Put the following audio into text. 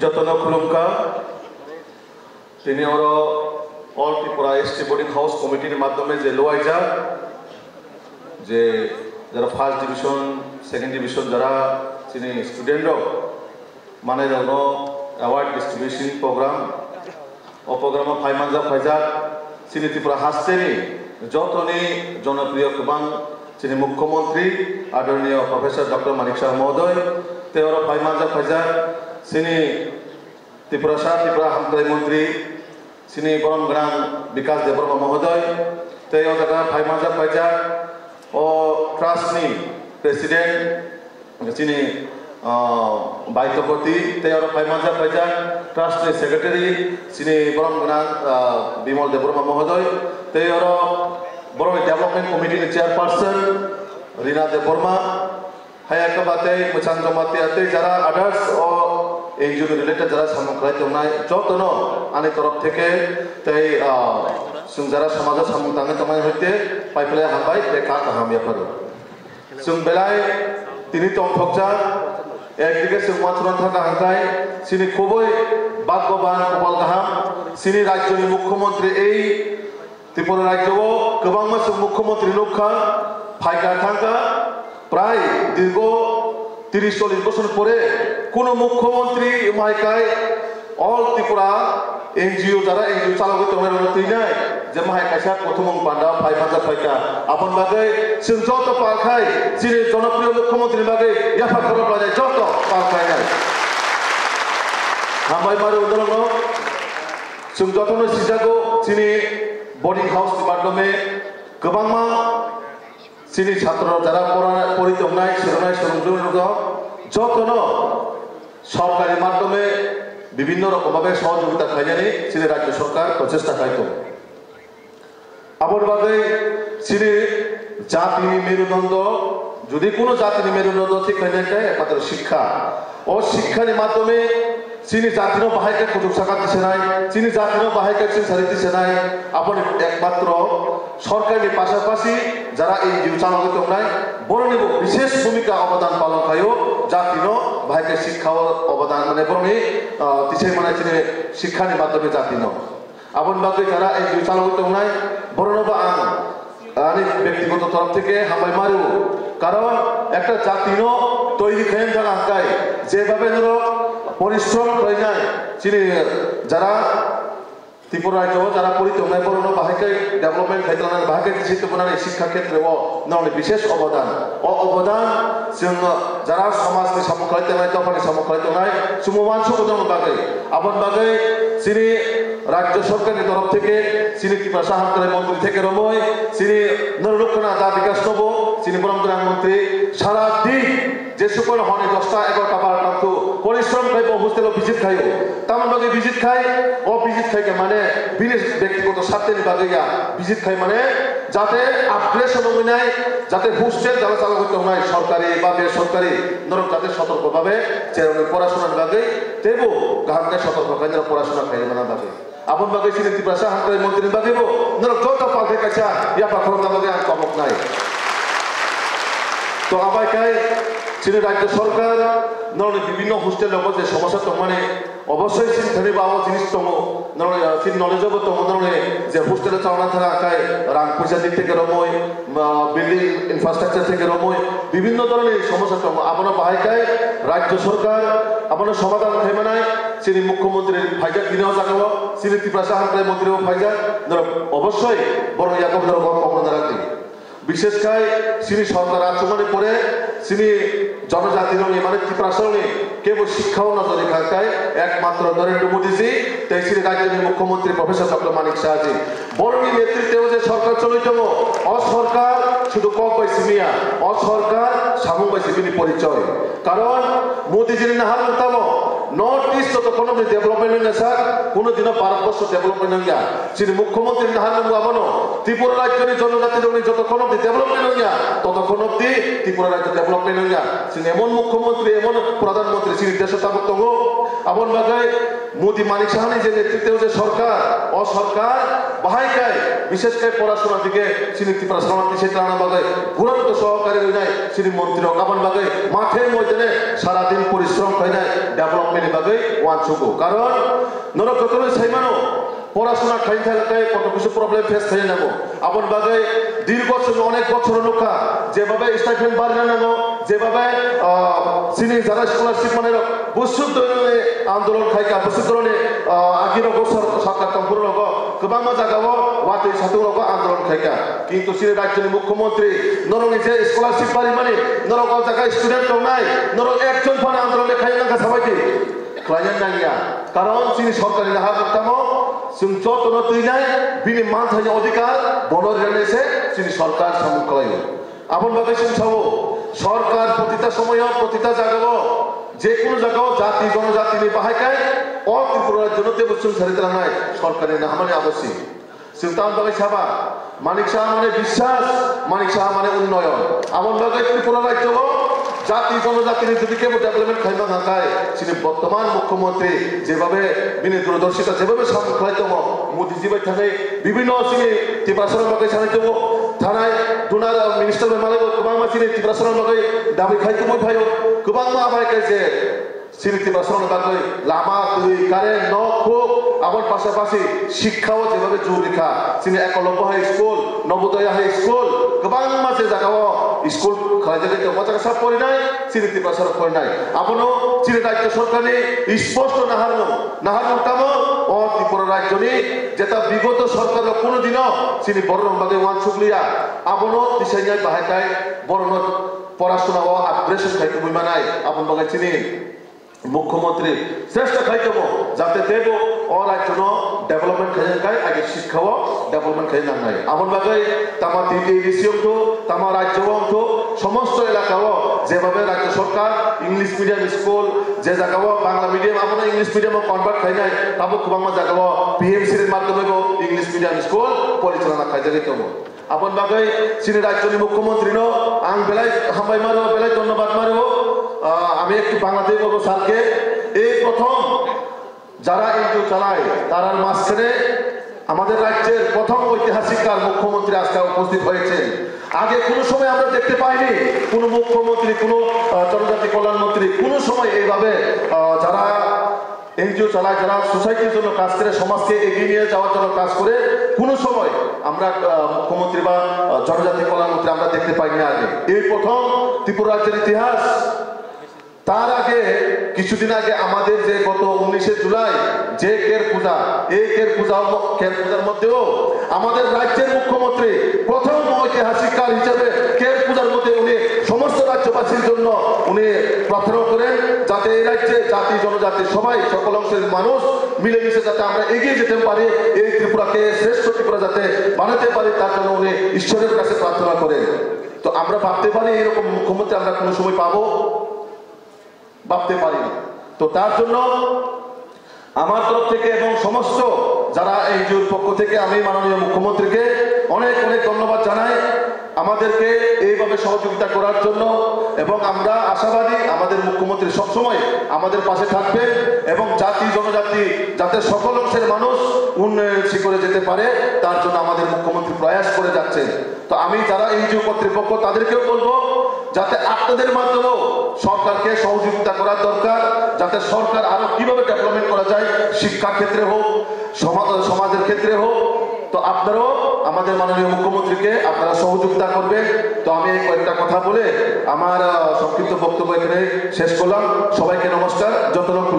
যতন খুলুমকা তিনি all Tripura ST boarding house কমিটির মাধ্যমে যে লোয়াইজা যে যারা ফার্স্ট ডিভিশন সেকেন্ড ডিভিশন যারা তিনি স্টুডেন্ট মানে অ্যাওয়ার্ড ডিস্ট্রিবিউশন প্রোগ্রাম ও প্রোগ্রাম ফাইমানজা ফাইজা তিনি ত্রিপুরা হাসতেনি যতনি জনপ্রিয় গোबां তিনি মুখ্যমন্ত্রী আদরণীয় প্রফেসর ডক্টর মানিক শাহ মহোদয় তেওর ফাইমানজা ফাইজা তিনি ত্রিপুরা হামক্রাই মন্ত্রী তিনি বরম গ্রাম বিকাশ দেববর্মা মহোদয় তেও জায়গা ফাইমানজা ফাইজা ও ট্রাস্টনি প্রেসিডেন্ট তিনি বাইতপতি তেওর ফাইমানজা ফাইজা ট্রাস্টনি সেক্রেটারি তিনি বরম গ্রাম বিমল দেববর্মা মহোদয় তেওর বরং ডেভেলপমেন্ট কমিটির চেয়ারপারসন রিনা দেববর্মা হায়াকা বাতে মুচান্দ্র মাতিয়াতে যারা আদার্স ও এনজিও রিলেটেড যারা সামগ্রী তোমনায় যতন আনি তরফ থেকে তাই যারা সমাজ সামুং তাঙ্গে তোমায় হইতে পাইপলে হামবাই দেখা কাহামিয়া পারো जों বেলায় তিনি তমফকজা একদিকে সুমাত্রন থাকা হাঙ্কাই তিনি খুবই ভাগ্যবান কপাল গাহাম তিনি রাজ্যের মুখ্যমন্ত্রী এই ত্রিপুরা রাজ্য गोबां मास मुख्यमंत्री नुखा फायका थांका प्राय दीर्घ 30-40 বছর পরে কোন মুখ্যমন্ত্রী মাইকাই অল ত্রিপুরা এনজিও যারা এনজিও চালক তোমার তুই নাই যে মাইকাইসা প্রথম পান্ডা ফাইমানজা ফাইকা আপন বাগে जों যত পাখাই যিনি জনপ্রিয় মুখ্যমন্ত্রী বাগে ইয়াফা করে বাজে যত পাখাই নাই হামাই মারে উদাহরণ जों যতন সিজাগো যিনি बोर्डिंग हाउस माध्यमे गोबां सिनि छात्र যারা পরিতমনায় শিরোনায় সংযোগ যতন সরকারি মাধ্যমে বিভিন্ন রকমভাবে সহযোগিতা খাইজানি সিনি রাজ্য সরকার প্রচেষ্টা খাইতো আবার বাদে সিনি জাতিনি মেরুদণ্ড যদি কোনো জাতিনি মেরুদণ্ড ঠিক হয়ে যায় একমাত্র শিক্ষা ও শিক্ষার মাধ্যমে চিনি জাতিনো বাহাইকে সুযোগ সাকা দিছে নাই চিনি জাতিনো বাহাইকে সারি দিছে নাই আপনি একমাত্র সরকারের পাশাপাশি যারা এই জিও চালক তোমরা বড় নেব বিশেষ ভূমিকা অবদান পালন খায়ও জাতিনো বাহাইকে শিক্ষা অবদান মানে বরং দিছে মানে চিনি শিক্ষার মাধ্যমে জাতিনো আপন বাকি যারা এই জিও চালক তোমরা বড় নেব আমি ব্যক্তিগত তরফ থেকে হামাই মারু কারণ একটা জাতিনো তৈরি খেয়ে যারা আঁকায় যেভাবে ধরো পরিশ্রম করে নাই চিনি যারা ত্রিপুরা রাজ্য যারা পরিতমনায় বড় বাহাকে ডেভেলপমেন্ট খাইতনার বাহাকে চিন্তাপনার এই শিক্ষা ক্ষেত্রে নয় বিশেষ অবদান অবদান যারা সমাজকে সামুখাইতে নাই তখনই সামুখাইতে নাই সুমমান সুবোধন বাগে আপন বাগে চিনি রাজ্য সরকারের তরফ থেকে চিনি ত্রিপুরা সাহায্যকারী মন্ত্রী থেকে রময় চিনি নরলক্ষণা দা বিকাশ নব চিনি বরং গ্রাম মন্ত্রী সারা দিন যে সকল হনে 10টা 11টা 12টা তো পরিশ্রম খাইব হোস্টেল ভিজিট খাইব তামান বাগে ভিজিট খাই ও ভিজিট খাইকে মানে বিশেষ ব্যক্তিগত স্বার্থের বাগে ভিজিট খাই মানে যাতে আপগ্রেশন হবে নাই যাতে হোস্টেল যারা চালু করতে হয় সরকারি বা বেসরকারি নরম যাতে সতর্কভাবে পড়াশোনার বাগে দেবো গাহামকে সতর্ক খাই পড়াশোনা খাই মানে বাগে আপন বাগে ছিলেন ত্রিপুরা সাহায্যকারী মন্ত্রী বাগেব নরম যত পাখে কাছা ইয়াপা খরচা বাগে আর কমক নাই তো আবাইকাই চিনি রাজ্য সরকার নরনে বিভিন্ন হোস্টেল যে সমস্যা তো মানে অবশ্যই চিন্তানি বা জিনিস তম নরনে চিনি নলেজব তম নরনে যে হোস্টেলে চাওনা থাকা আকায় রাং পয়সা দিক থেকে রময় বিল্ডিং ইনফ্রাস্ট্রাকচার থেকে রময় বিভিন্ন ধরনের সমস্যা তম আপনার বাহাইকায় রাজ্য সরকার আপনার সমাধান খাইমানায় চিনি মুখ্যমন্ত্রীর ফাইজা কিনেও জাগাব চিনি ত্রিপুরা সাহায্যকারী মন্ত্রীও ফাইজা অবশ্যই বড় ইয়াকব ধর কখনো রাখি বিশেষ করে চিনি সরকার আচরণে পরে চিনি জনজাতির মানে ত্রিপুরাশনে কেবল শিক্ষাও নজরে খাকায় একমাত্র নরেন্দ্র মোদীজি তাই শ্রী রাজ্যের মুখ্যমন্ত্রী প্রফেসর ডক্টর মানিক শাহজি বড়নি নেতৃত্বে যে সরকার চলিতম অসরকার শুধু কম পাইছি মিয়া অসরকার সামুং পাইছি তিনি পরিচয় কারণ মোদীজির না হারতাম নর্থ ইস্ট যতক্ষণ ডেভেলপমেন্ট হয়ে স্যার কোনোদিনও ভারতবর্ষ ডেভেলপমেন্ট হইয়া যিনি মুখ্যমন্ত্রী নাহার আবানো ত্রিপুরা রাজ্যের জনজাতির যতক্ষণ অব্দি ডেভেলপমেন্ট হইয়া ততক্ষণ অব্দি ত্রিপুরা রাজ্য ডেভেলপমেন্ট হইয়া তিনি এমন মুখ্যমন্ত্রী এমন প্রধানমন্ত্রী তিনি দেশ স্থাপত্য হোক আপন বাগায় মোদি মানিক সাহানি যে নেতৃত্বে যে সরকার ও সরকার বাহাইকায় বিশেষ করে পড়াশোনা দিকে চিনি ত্রিপুরা সমাজে সেটা আনা বাগে গুরুত্ব সহকারে হয়ে যায় চিনি মন্ত্রী কাবান বাগে মাঠে ময়দানে সারাদিন পরিশ্রম হয় না ডেভেলপমেন্ট বাগে ওয়ানসুকো কারণ নর যতই সাইমানো পড়াশোনা খাই থাকলে কত কিছু প্রবলেম ফেস হয়ে যাব আপন বাগে দীর্ঘ অনেক বছর লোকা যেভাবে স্টাইপেন্ড বাড়িয়ে নেবো যেভাবে চিনি যারা স্কলারশিপ মানে বছর ধরে আন্দোলন খাইকা বছর ধরে আগের বছর সরকার তম্পুর লোক গোবাং জায়গাও ওয়াতে সাথে লোক আন্দোলন খাইকা কিন্তু চিনি রাজ্যের মুখ্যমন্ত্রী নরনি যে স্কলারশিপ বাড়ি মানে নরক জায়গায় স্টুডেন্ট নাই নরক একজন ফান আন্দোলনে খাই না সবাইকে ক্লায়েন্ট নাইয়া কারণ চিনি সরকারি নাহা করতাম जों যতন তৈলাই বিনি মান থাকি অধিকার বড় রেনেছে চিনি সরকার সম্মুখলাই আপন ভাবে শুনছাবো সরকার প্রতিটা সময় প্রতিটা জায়গাও যে কোনো জায়গাও জাতি জনজাতি নিয়ে বাহাইকায় অ ত্রিপুরার জন্য দেবসুন সারিদ্রা নাই সরকারি না মানে আবশ্যক চিন্তান ভাবে সাবা মানিক সাহা মানে বিশ্বাস মানিক সাহা মানে উন্নয়ন আপন ভাবে ত্রিপুরা রাজ্য জাতি জনজাতির যদি কেবল ডেভেলপমেন্ট খাইবা থাকায় তিনি বর্তমান মুখ্যমন্ত্রী যেভাবে বিনি দূরদর্শিতা যেভাবে সম্পর্কিত মোদীজি ভাই থাকে বিভিন্ন চিনি ত্রিপুরাসনের লগে সানাইতে থানায় দুনার মিনিস্টার মানে গোবাং মা চিনি ত্রিপুরাসনের লগে দাবি খাইতে ভাই গোবাং মা আবার কাছে চিনি ত্রিপুরাসনের লগে লামা তুই কারেন্ট ন খুব আবার পাশাপাশি শিক্ষাও যেভাবে জরুরিখা চিনি Eklavya high school Navodaya high school গোবাং মাঝে জায়গাও স্কুল খাইতে মজা সব পড়ি নাই চিনি ত্রিপুরাসর পড়ি নাই আপনও চিনি রাজ্য সরকারে স্পষ্ট নাহার কাম ও ত্রিপুরা রাজ্য নিয়ে যেটা বিগত সরকারের কোনোদিনও চিনি বড় বাগে ওয়ান শুকলিয়া আপনও দিশাইয়ায় বাহাইকায় বড় পড়াশোনা ও আপগ্রেশন খাইতে বইমা নাই আপন বাগে চিনি মুখ্যমন্ত্রী শ্রেষ্ঠ খাইতব যাতে দেব ও রাজ্য ডেভেলপমেন্ট খাই আগে শিক্ষাও ডেভেলপমেন্ট খাই নাই আপন বাগে তামা ডিডিসি অংশ তামা রাজ্য অংশ সমস্ত এলাকাও যেভাবে রাজ্য সরকার ইংলিশ মিডিয়াম স্কুল যে জায়গাও বাংলা মিডিয়াম আপনার ইংলিশ মিডিয়ামও কনভার্ট খাই নাই তাবো গোবাং জায়গাও পিএমসির মাধ্যমে ইংলিশ মিডিয়াম স্কুল পরিচালনা খাই যাইতব আপন বাগে চিনি রাজ্যের মুখ্যমন্ত্রী আং বেলায় হামবাই মারো বেলায় ধন্যবাদ মারো আমি একটু বাংলাদেশ বলবো স্যারকে এই প্রথম যারা এনজিও চালায় তারার মাঝখানে আমাদের রাজ্যের প্রথম ঐতিহাসিক মুখ্যমন্ত্রী আজকে উপস্থিত হয়েছে আগে কোনো সময় আমরা দেখতে পাইনি কোনো মুখ্যমন্ত্রী কোনো জনজাতি কল্যাণ মন্ত্রী কোনো সময় এইভাবে যারা এনজিও চালায় যারা সোসাইটির জন্য কাজ করে সমাজকে এগিয়ে নিয়ে যাওয়ার জন্য কাজ করে কোনো সময় আমরা মুখ্যমন্ত্রী বা জনজাতি কল্যাণ মন্ত্রী আমরা দেখতে পাইনি আগে এই প্রথম ত্রিপুরা রাজ্যের ইতিহাস তার আগে কিছুদিন আগে আমাদের যে গত 19শে জুলাই যে কের পূজা এই কের পূজার মধ্যেও আমাদের রাজ্যের মুখ্যমন্ত্রী প্রথম ঐতিহাসিক কাল হিসেবে কের পূজার মধ্যে উনি সমস্ত রাজ্যবাসীর জন্য উনি প্রার্থনা করেন যাতে এই রাজ্যে জাতি জনজাতি সবাই সকল অংশের মানুষ মিলেমিশে যাতে আমরা এগিয়ে যেতে পারি এই ত্রিপুরাকে শ্রেষ্ঠ ত্রিপুরা যাতে বানাতে পারি তার জন্য উনি ঈশ্বরের কাছে প্রার্থনা করেন তো আমরা ভাবতে পারি এরকম মুখ্যমন্ত্রী আমরা কোনো সময় পাবো ভাবতে পারি না তো তার জন্য আমার তরফ থেকে এবং সমস্ত যারা এনজিওর পক্ষ থেকে আমি মাননীয় মুখ্যমন্ত্রীকে অনেক অনেক ধন্যবাদ জানাই আমাদেরকে এইভাবে সহযোগিতা করার জন্য এবং আমরা আশাবাদী আমাদের মুখ্যমন্ত্রী সবসময় আমাদের পাশে থাকবে এবং জাতি জনজাতি যাতে সকল অংশের মানুষ উন্নয়ন শিখরে যেতে পারে তার জন্য আমাদের মুখ্যমন্ত্রী প্রয়াস করে যাচ্ছে তো আমি যারা এনজিও কর্তৃপক্ষ তাদেরকেও বলবো যাতে আপনাদের মাধ্যমেও সরকারকে সহযোগিতা করার দরকার যাতে সরকার আরো কিভাবে ডেভেলপমেন্ট করা যায় শিক্ষা ক্ষেত্রে হোক সমাজের ক্ষেত্রে হোক তো আপনারাও আমাদের মাননীয় মুখ্যমন্ত্রীকে আপনারা সহযোগিতা করবেন তো আমি এই কয়েকটা কথা বলে আমার সংক্ষিপ্ত বক্তব্য এখানে শেষ করলাম সবাইকে নমস্কার যত রকম